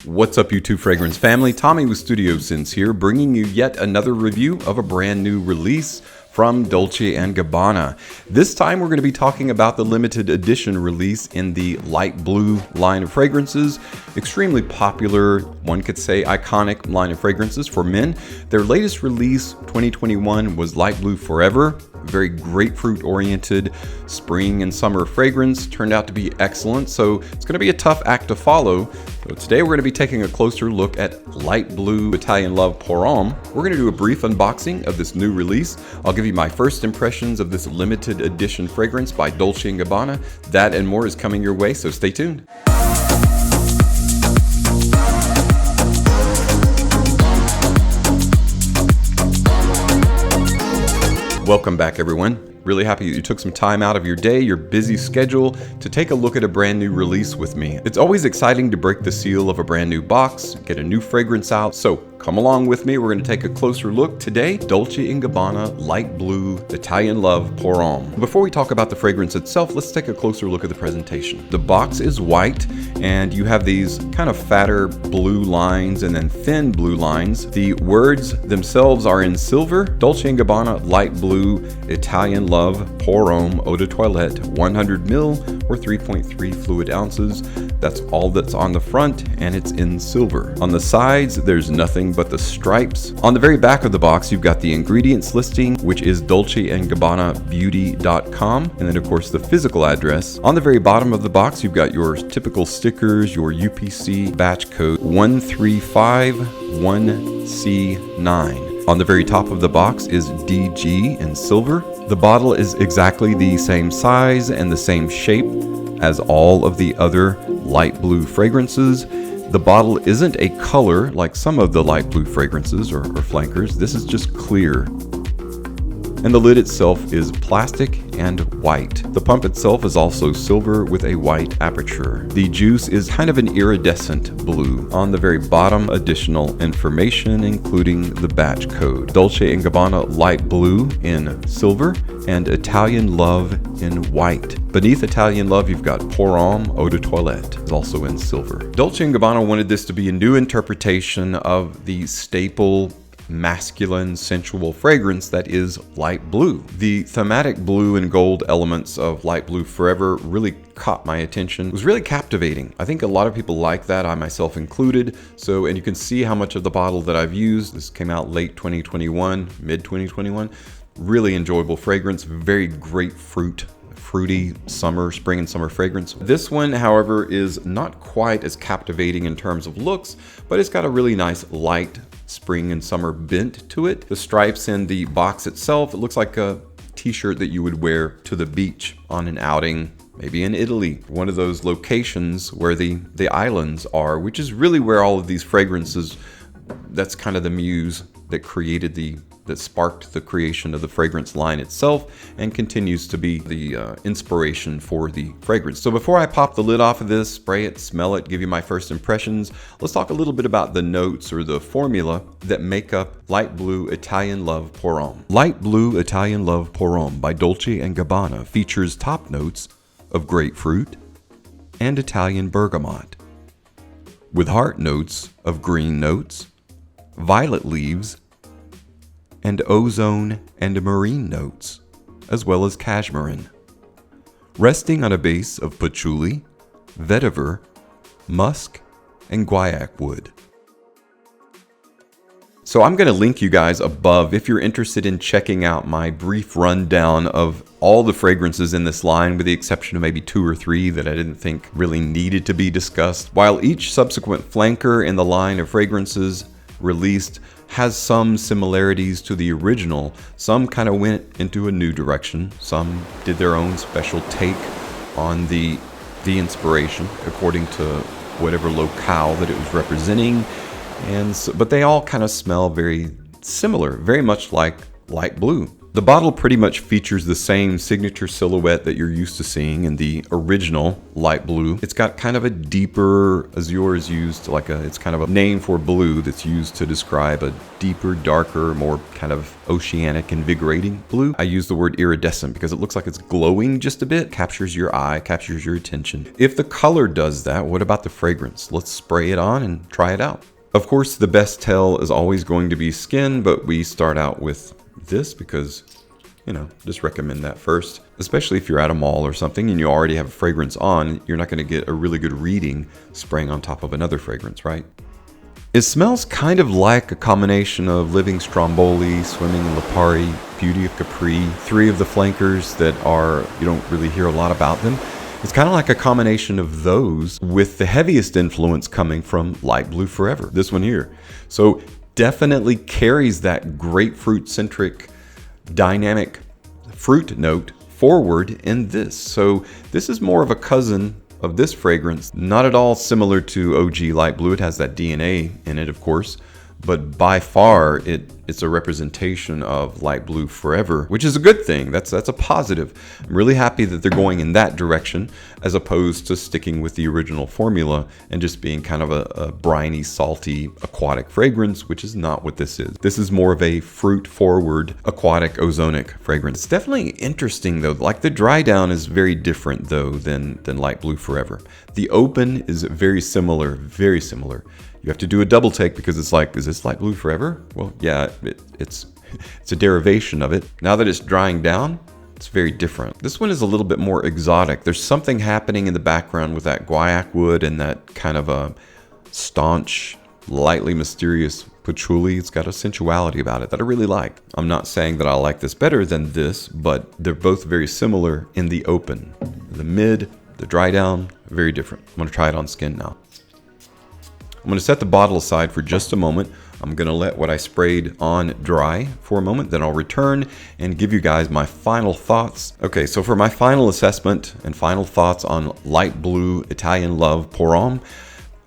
What's up, YouTube fragrance family? Tommy with Studio Sense here, bringing you yet another review of a brand new release from Dolce & Gabbana. This time we're going to be talking about the limited edition release in the light blue line of fragrances. Extremely popular, one could say iconic line of fragrances for men. Their latest release, 2021, was Light Blue Forever. Very grapefruit oriented spring and summer fragrance. Turned out to be excellent, so it's going to be a tough act to follow. So today we're going to be taking a closer look at Light Blue Italian Love Pour Homme. We're going to do a brief unboxing of this new release. I'll give you my first impressions of this limited edition fragrance by Dolce & Gabbana. That and more is coming your way, so stay tuned. Welcome back, everyone. Really happy that you took some time out of your day, your busy schedule, to take a look at a brand new release with me. It's always exciting to break the seal of a brand new box, get a new fragrance out, so come along with me. We're going to take a closer look today. Dolce & Gabbana Light Blue Italian Love Pour Homme. Before we talk about the fragrance itself, let's take a closer look at the presentation. The box is white, and you have these kind of fatter blue lines and then thin blue lines. The words themselves are in silver. Dolce & Gabbana Light Blue Italian Love Pour Homme Eau de Toilette, 100 ml or 3.3 fluid ounces. That's all that's on the front, and it's in silver. On the sides, there's nothing but the stripes. On the very back of the box, you've got the ingredients listing, which is dolceandgabbanabeauty.com, and then of course the physical address. On the very bottom of the box, you've got your typical stickers, your UPC batch code 1351C9. On the very top of the box is DG in silver. The bottle is exactly the same size and the same shape as all of the other light blue fragrances. The bottle isn't a color like some of the light blue fragrances or flankers. This is just clear. And the lid itself is plastic and white. The pump itself is also silver with a white aperture. The juice is kind of an iridescent blue. On the very bottom, additional information, including the batch code. Dolce & Gabbana Light Blue in silver and Italian Love in white. Beneath Italian Love, you've got Pour Homme Eau de Toilette, is also in silver. Dolce & Gabbana wanted this to be a new interpretation of the staple masculine, sensual fragrance that is light blue. The thematic blue and gold elements of Light Blue Forever really caught my attention. It was really captivating. I think a lot of people like that, I myself included. And you can see how much of the bottle that I've used. This came out late 2021, mid 2021. Really enjoyable fragrance, very grapefruit, fruity spring and summer fragrance. This one, however, is not quite as captivating in terms of looks, but it's got a really nice light spring and summer bent to it. The stripes in the box itself, it looks like a t-shirt that you would wear to the beach on an outing, maybe in Italy, one of those locations where the islands are, which is really where all of these fragrances, that's kind of the muse that sparked the creation of the fragrance line itself and continues to be the inspiration for the fragrance. So before I pop the lid off of this, spray it, smell it, give you my first impressions, let's talk a little bit about the notes or the formula that make up Light Blue Italian Love Pour Homme. Light Blue Italian Love Pour Homme by Dolce & Gabbana features top notes of grapefruit and Italian bergamot, with heart notes of green notes, violet leaves, and ozone and marine notes, as well as cashmere, resting on a base of patchouli, vetiver, musk, and guaiac wood. So I'm going to link you guys above if you're interested in checking out my brief rundown of all the fragrances in this line, with the exception of maybe 2 or 3 that I didn't think really needed to be discussed. While each subsequent flanker in the line of fragrances released has some similarities to the original, some kind of went into a new direction, some did their own special take on the inspiration according to whatever locale that it was representing, but they all kind of smell very similar, very much like light blue. The bottle pretty much features the same signature silhouette that you're used to seeing in the original light blue. It's got kind of a deeper, azure is used like it's kind of a name for blue that's used to describe a deeper, darker, more kind of oceanic, invigorating blue. I use the word iridescent because it looks like it's glowing just a bit, captures your eye, captures your attention. If the color does that, what about the fragrance? Let's spray it on and try it out. Of course, the best tell is always going to be skin, but we start out with this because, you know, just recommend that first. Especially if you're at a mall or something and you already have a fragrance on, you're not going to get a really good reading spraying on top of another fragrance, right? It smells kind of like a combination of Living Stromboli, Swimming in Lipari, Beauty of Capri, three of the flankers that are, you don't really hear a lot about them. It's kind of like a combination of those with the heaviest influence coming from Light Blue Forever, this one here. So definitely carries that grapefruit-centric dynamic fruit note forward in this. So this is more of a cousin of this fragrance, not at all similar to OG Light Blue. It has that DNA in it, of course, but by far it's a representation of Light Blue Forever, which is a good thing. That's a positive. I'm really happy that they're going in that direction as opposed to sticking with the original formula and just being kind of a briny, salty, aquatic fragrance, which is not what this is. This is more of a fruit-forward, aquatic, ozonic fragrance. It's definitely interesting though. Like the dry down is very different though than Light Blue Forever. The open is very similar, very similar. You have to do a double take because it's like, is this Light Blue Forever? Well, yeah, it's a derivation of it. Now that it's drying down, it's very different. This one is a little bit more exotic. There's something happening in the background with that guaiac wood and that kind of a staunch, lightly mysterious patchouli. It's got a sensuality about it that I really like. I'm not saying that I like this better than this, but they're both very similar in the open. The mid, the dry down, very different. I'm gonna try it on skin now. I'm going to set the bottle aside for just a moment. I'm going to let what I sprayed on dry for a moment, then I'll return and give you guys my final thoughts. Okay, so for my final assessment and final thoughts on Light Blue Italian Love Pour Homme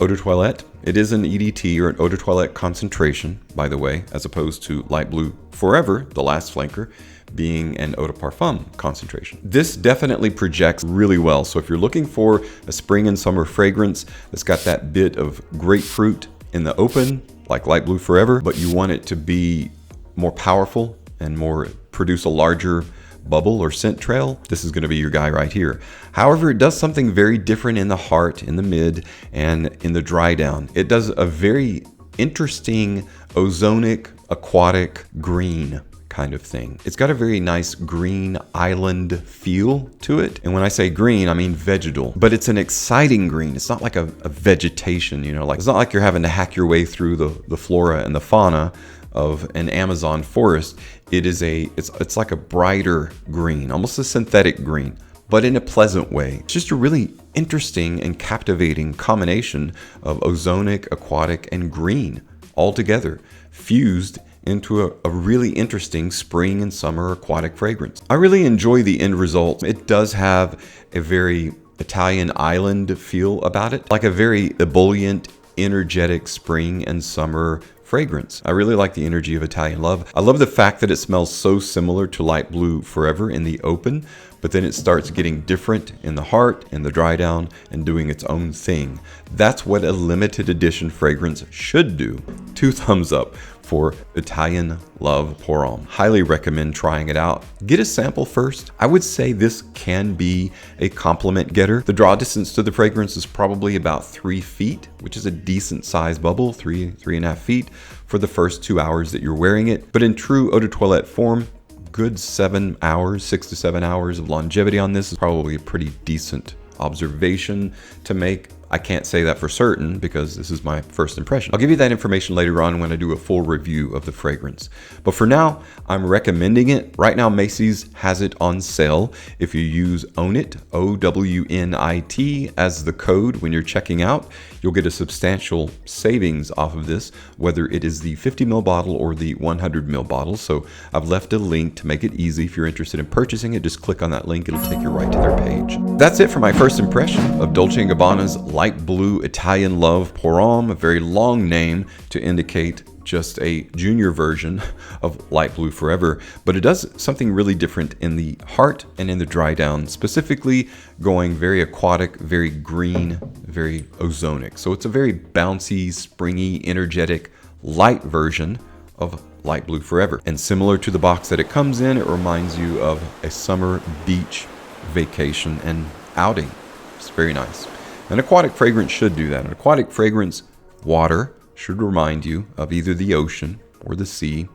Eau de Toilette, it is an EDT or an Eau de Toilette concentration, by the way, as opposed to Light Blue Forever, the last flanker, being an Eau de Parfum concentration. This definitely projects really well. So if you're looking for a spring and summer fragrance that's got that bit of grapefruit in the open, like Light Blue Forever, but you want it to be more powerful and more produce a larger bubble or scent trail, this is going to be your guy right here. However, it does something very different in the heart, in the mid, and in the dry down. It does a very interesting ozonic, aquatic green kind of thing. It's got a very nice green island feel to it. And when I say green, I mean vegetal, but it's an exciting green. It's not like a vegetation, you know, like it's not like you're having to hack your way through the flora and the fauna of an Amazon forest. It is it's like a brighter green, almost a synthetic green, but in a pleasant way. It's just a really interesting and captivating combination of ozonic, aquatic, and green all together, fused into a really interesting spring and summer aquatic fragrance. I really enjoy the end result. It does have a very Italian island feel about it, like a very ebullient, energetic spring and summer fragrance. I really like the energy of Italian Love. I love the fact that it smells so similar to Light Blue Forever in the open, but then it starts getting different in the heart, in the dry down, and doing its own thing. That's what a limited edition fragrance should do. 2 thumbs up for Italian Love Pour Homme. Highly recommend trying it out. Get a sample first. I would say this can be a compliment getter. The draw distance to the fragrance is probably about 3 feet, which is a decent size bubble, 3.5 feet for the first 2 hours that you're wearing it. But in true eau de toilette form, good 7 hours, 6 to 7 hours of longevity on this is probably a pretty decent observation to make. I can't say that for certain because this is my first impression. I'll give you that information later on when I do a full review of the fragrance. But for now, I'm recommending it. Right now, Macy's has it on sale. If you use OWNIT, OWNIT, as the code when you're checking out, you'll get a substantial savings off of this, whether it is the 50 ml bottle or the 100 ml bottle. So I've left a link to make it easy. If you're interested in purchasing it, just click on that link. It'll take you right to their page. That's it for my first impression of Dolce & Gabbana's light blue Italian Love Pour Homme, a very long name to indicate just a junior version of Light Blue Forever, but it does something really different in the heart and in the dry down, specifically going very aquatic, very green, very ozonic. So it's a very bouncy, springy, energetic, light version of Light Blue Forever. And similar to the box that it comes in, it reminds you of a summer beach vacation and outing. It's very nice. An aquatic fragrance should do that. An aquatic fragrance, water, should remind you of either the ocean or the sea.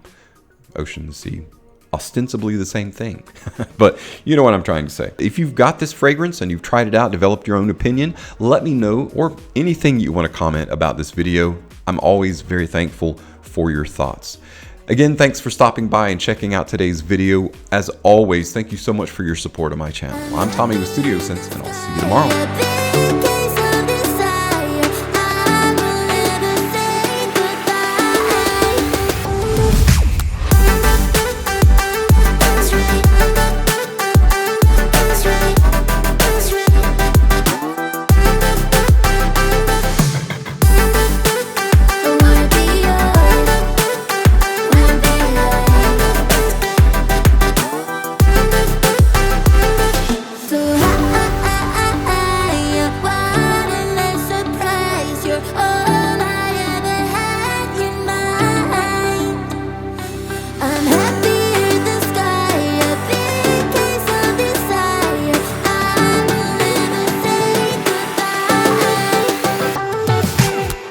Ocean, the sea, ostensibly the same thing. But you know what I'm trying to say. If you've got this fragrance and you've tried it out, developed your own opinion, let me know, or anything you want to comment about this video. I'm always very thankful for your thoughts. Again, thanks for stopping by and checking out today's video. As always, thank you so much for your support of my channel. I'm Tommy with Studio Sense, and I'll see you tomorrow.